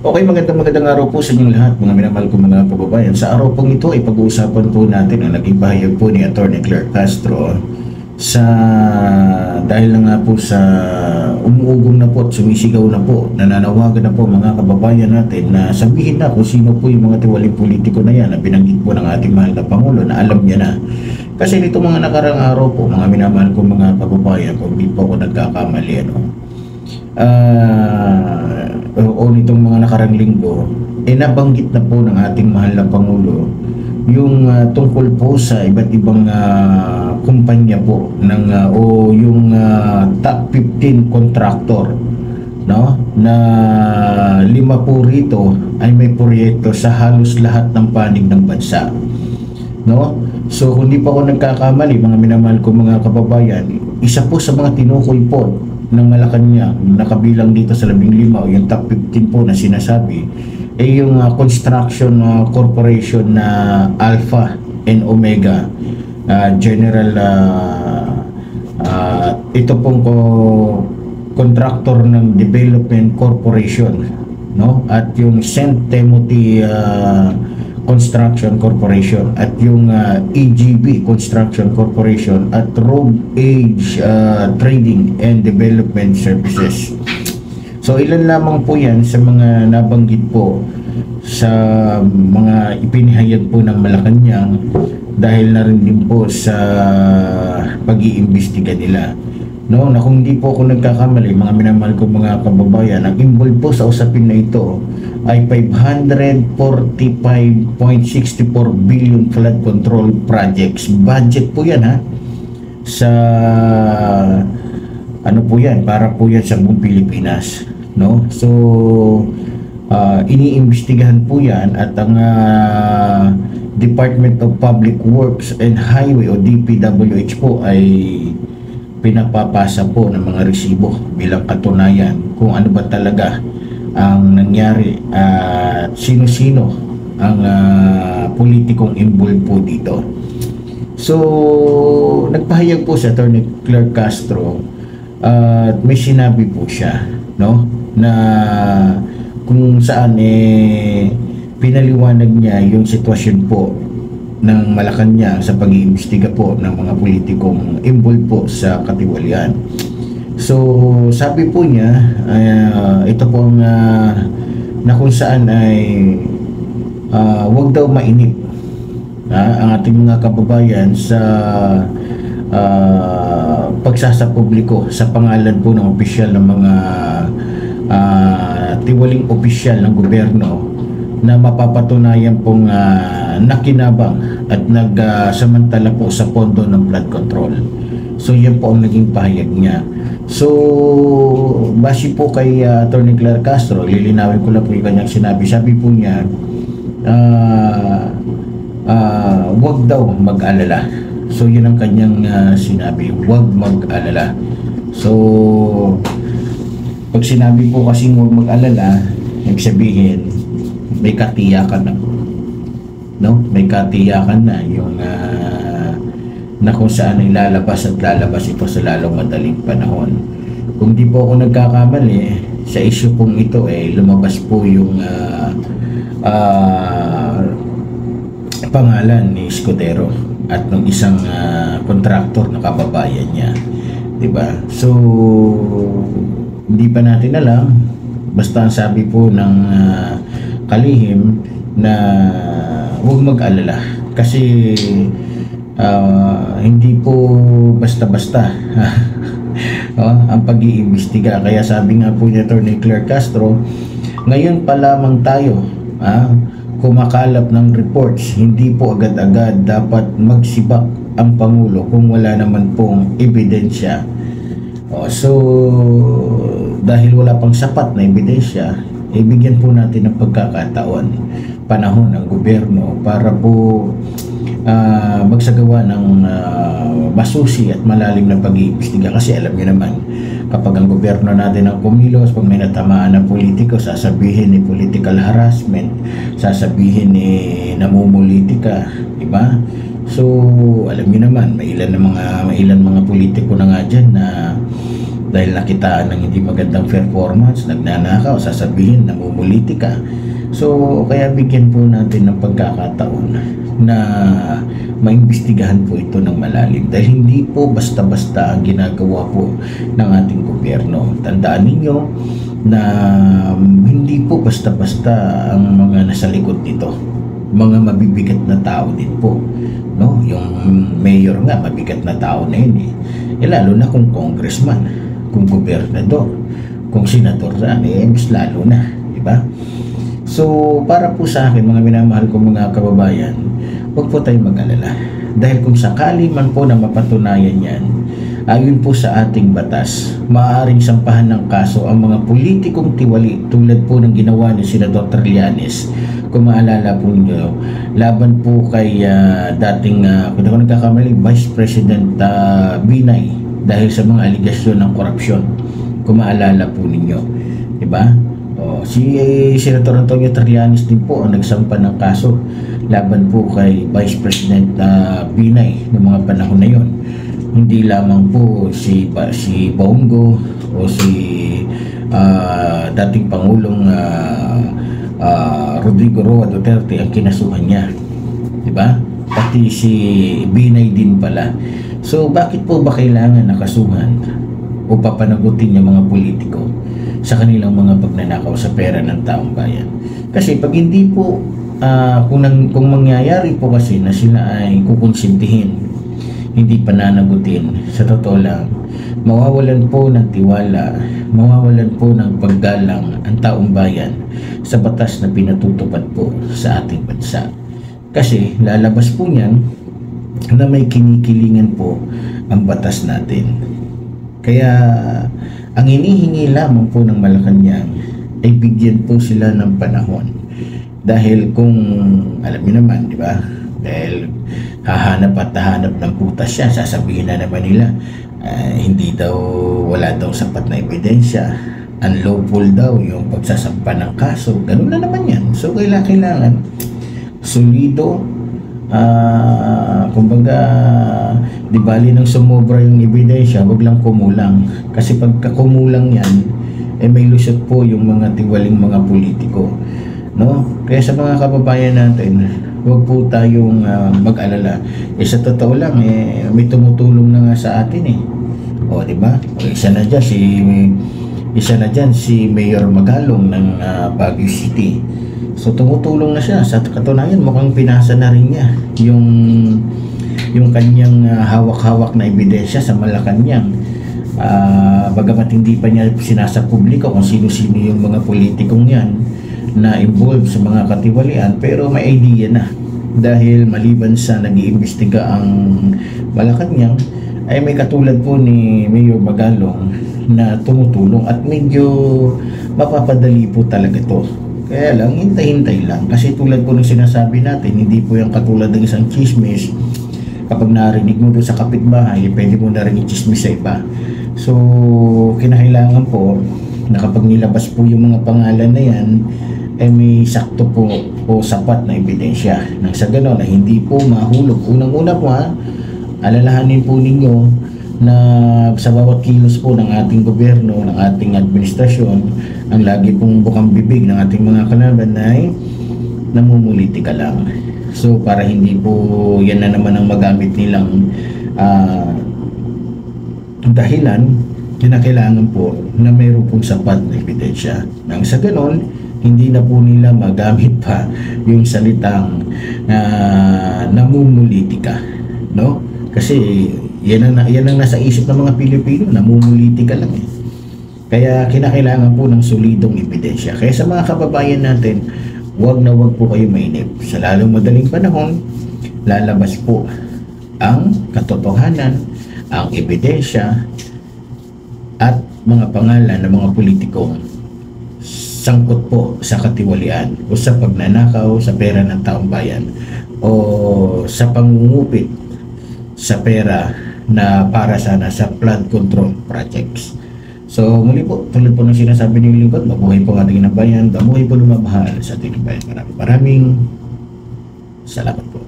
Okay, magandang araw po sa inyong lahat, mga minamahal ko mga kababayan. Sa araw pong ito ay pag-uusapan po natin ang naging pahayag po ni Atty. Claire Castro sa dahil na nga po sa umuugong na po at sumisigaw na po, nananawagan na po mga kababayan natin na sabihin na kung sino po yung mga tiwaling politiko na yan na binanggit po ng ating mahal na Pangulo na alam niya na. Kasi nito mga nakarang araw po, mga minamahal ko mga kababayan, kung di po ako nagkakamali, o nitong mga nakarang linggo, nabanggit na po ng ating mahal na Pangulo yung tungkol po sa iba't ibang kumpanya po ng o yung top 15 contractor, no, na 5 po rito ay may proyekto sa halos lahat ng panig ng bansa, no. So kung di pa ako nagkakamali mga minamahal ko mga kababayan, isa po sa mga tinukoy po ng Malacanang nakabilang dito sa 15 o yung top 15 po na sinasabi ay yung construction corporation na Alpha and Omega General, ito pong contractor ng Development Corporation, no, at yung St. Timothy Construction Corporation at yung EGB Construction Corporation at Rogue Age Trading and Development Services. So ilan lamang po yan sa mga nabanggit po sa mga ipinahayag po ng Malacanang dahil na rin din po sa pag-iimbestiga nila, no, na kung di po ako nagkakamali mga minamahal ko mga kababayan, ang involved po sa usapin na ito ay 545.64 billion flood control projects. Budget po yan, ha, sa ano po yan, para po yan sa buong Pilipinas, no. So iniimbestigahan po yan at ang Department of Public Works and Highway o DPWH po ay pinapapasa po ng mga resibo bilang katunayan kung ano ba talaga ang nangyari at sino-sino ang politikong involved po dito. So nagpahayag po si Atty. Claire Castro at may sinabi po siya, no, na kung saan pinaliwanag niya yung sitwasyon po ng Malacanang sa pag-iimbestiga po ng mga politikong involved po sa katiwalian. So sabi po niya, ito po ang na kung saan ay wag daw mainip ang ating mga kababayan sa pagsasapubliko sa pangalan po ng opisyal ng mga tiwaling opisyal ng gobyerno na mapapatunayan pong nakinabang at nagsamantala po sa pondo ng flood control. So yan po ang naging pahayag niya. So base po kay Atty. Claire Castro, lilinawin ko lang po yung kanyang sinabi. Sabi po niya, wag daw mag-alala. So yun ang kanyang sinabi, wag mag-alala. So pag sinabi po kasi wag mag-alala, ibig sabihin may katiyakan na, no? May katiyakan na yung na kung saan ay lalabas at lalabas ito sa lalong madaling panahon. Kung di po ako nagkakamali sa issue pong ito, lumabas po yung pangalan ni Escudero at ng isang contractor na kababayan niya, diba? So hindi pa natin alam, basta ang sabi po ng kalihim na huwag mag-alala kasi hindi po basta-basta ang pag-iimbestiga. Kaya sabi nga po ni Atty. Claire Castro, ngayon pa lamang tayo kumakalap ng reports, hindi po agad-agad dapat magsibak ang Pangulo kung wala naman pong ebidensya. So dahil wala pang sapat na ebidensya, bigyan po natin ng pagkakataon, panahon ng gobyerno para po magsagawa ng masusi at malalim na pag-iimbestiga. Kasi alam niyo naman, kapag ang gobyerno natin ang kumilos, pag may natamaan ng politiko, sasabihin ni political harassment, sasabihin ni namumulitika, diba? So alam niyo naman, may ilan mga politiko na nga dyan na dahil nakitaan ng hindi magandang performance, nagnanakaw, sasabihin namumuliti ka. So kaya bigyan po natin ng pagkakataon na maimbestigahan po ito ng malalim, dahil hindi po basta-basta ang ginagawa po ng ating gobyerno. Tandaan ninyo na hindi po basta-basta ang mga nasa likod nito, mga mabibigat na tao din po, no? Yung mayor nga, mabigat na tao na yun lalo na kung congressman, kung gobernador, kung senador mas lalo na, di ba? So para po sa akin, mga minamahal ko mga kababayan, huwag po tayong mag-alala, dahil kung sakali man po na mapatunayan yan, ayon po sa ating batas, maaaring sampahan ng kaso ang mga politikong tiwali tulad po ng ginawa ni Senador Trillanes. Kung maalala po niyo, laban po kay dating, kung ako nagkakamali, Vice President Binay, dahil sa mga aligasyon ng korupsyon. Kung maalala po ninyo, di ba? Si Senator Antonio Trillanes din po ang nagsampa ng kaso laban po kay Vice President Binay noong mga panahon na yon. Hindi lamang po si Bongo o si dating Pangulong Rodrigo Roa Duterte ang kinasuhan niya, di ba? Pati si Binay din pala. So bakit po ba kailangan nakasuhan o papanagutin yung mga politiko sa kanilang mga pagnanakaw sa pera ng taong bayan? Kasi pag hindi po kung mangyayari po kasi na sila ay kukonsintihin, hindi pananagutin, sa totoo lang, mawawalan po ng tiwala, mawawalan po ng paggalang ang taong bayan sa batas na pinatutupad po sa ating bansa. Kasi lalabas po niyan na may kinikilingan po ang batas natin. Kaya ang hinihingi lamang po ng Malacanang ay bigyan po sila ng panahon. Dahil kung alam niyo naman, di ba? Dahil hahanap at hahanap ng putas siya, sasabihin na naman nila hindi daw, wala daw sapat na ebidensya, unlawful daw yung pagsasampa ng kaso. Ganun na naman yan. So kailangan solido, kumbaga di bali nang sumobra yung ebidensya, wag lang kumulang. Kasi pagka kumulang yan, may lusot po yung mga tiwaling mga politiko, no? Kaya sa mga kababayan natin, huwag po tayong mag-alala. Sa totoo lang, may tumutulong na nga sa atin di ba? Isa na dyan si Mayor Magalong ng Baguio City. So tumutulong na siya. Sa katunayan, mukhang pinasa na rin niya yung kanyang hawak-hawak na ebidensya sa Malacanang. Bagamat hindi pa niya sinasa publiko kung sino-sino yung mga politikong yan na involved sa mga katiwalian, pero may idea na, dahil maliban sa nag-iimbestiga ang Malacanang, ay may katulad po ni Mayor Magalong na tumutulong, at medyo mapapadali po talaga to. Kaya lang, hintay-hintay lang, kasi tulad po ng sinasabi natin, hindi po yung katulad ng isang chismis. Kapag narinig mo doon sa kapitbahay, pwede mo na rin i-chismis sa iba. So kinakailangan po na kapag nilabas po yung mga pangalan na yan, ay may sakto po o sapat na ebidensya, nang sa gano'n na hindi po mahulog. Unang-una po alalahanin po ninyo na sa bawat kilos po ng ating gobyerno, ng ating administrasyon, ang lagi pong bukang bibig ng ating mga kalaban ay namumulitika lang. So para hindi po yan na naman ang magamit nilang dahilan, kinakailangan po na mayroon pong sapat na ebidensya, nang sa ganon hindi na po nila magamit pa yung salitang namumulitika, no? Kasi yan ang nasa isip ng mga Pilipino, namumulitika lang Kaya kinakailangan po ng solidong ebidensya. Kaya sa mga kababayan natin, wag na wag po kayo mainip. Sa lalong madaling panahon, lalabas po ang katotohanan, ang ebidensya, at mga pangalan ng mga politikong sangkot po sa katiwalian o sa pagnanakaw sa pera ng taong bayan o sa pangungupit sa pera na para sana sa flood control projects. So muli po, tulad po ng sinasabi ng lingkod, mabuhay po ang ating bayan, mabuhay po ng mamahal sa ating bayan. Maraming salamat po.